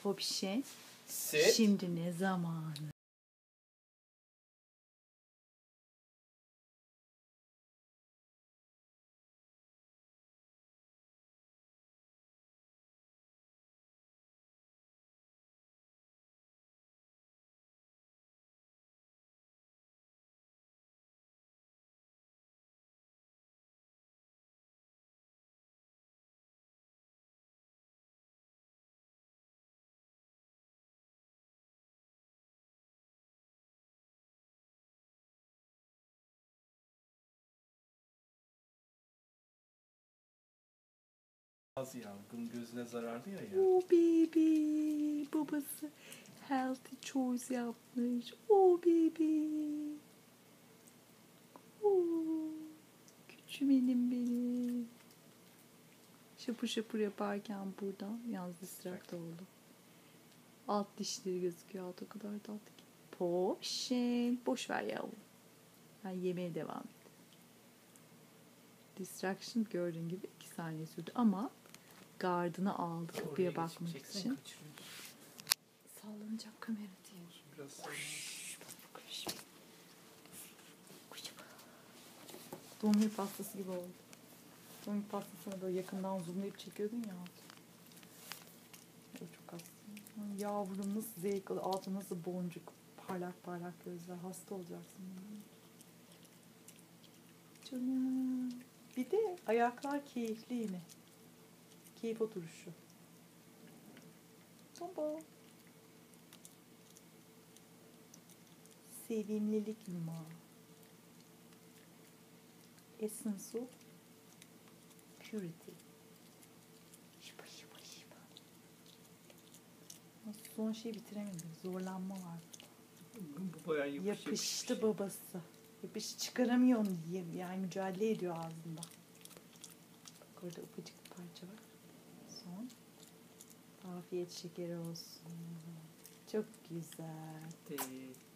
Popşen. Sit. Şimdi ne zamanı? Az yangın gözüne zararlı ya. Oh baby. Babası healthy choice yapmış. Oh baby. Oh. Küçümenim benim. Şapır şapır yaparken buradan yalnız distract oldu. Alt dişleri gözüküyor. Alt o kadar tatlı ki. Popşen. Boş ver yavrum. Ben yemeğe devam et. Distraction gördüğün gibi 2 saniye sürdü ama gardını aldı kapıya bakmak için. Sallanacak kamera diye. Biraz sonra. Domino pastası gibi oldu. Domino pastasını böyle yakından zoomlayıp çekiyordun ya. O çok hasta. Yavrum nasıl zevk alıyor. Altı nasıl boncuk. Parlak parlak gözler. Hasta olacaksın. Canım. Bir de ayaklar keyifli yine. Keyif oturuşu. Tombo. Sevimlilik yumağı. Essence of Purity. Şıpa şıpa şıpa. Son şeyi bitiremedim. Zorlanma var. Bu bayağı Yapıştı babası. Yapış çıkaramıyor onu diyeyim. Yani mücadele ediyor ağzında. Bak orada ufacık bir parça var. Son. Afiyet şekeri olsun. Çok güzel. Evet.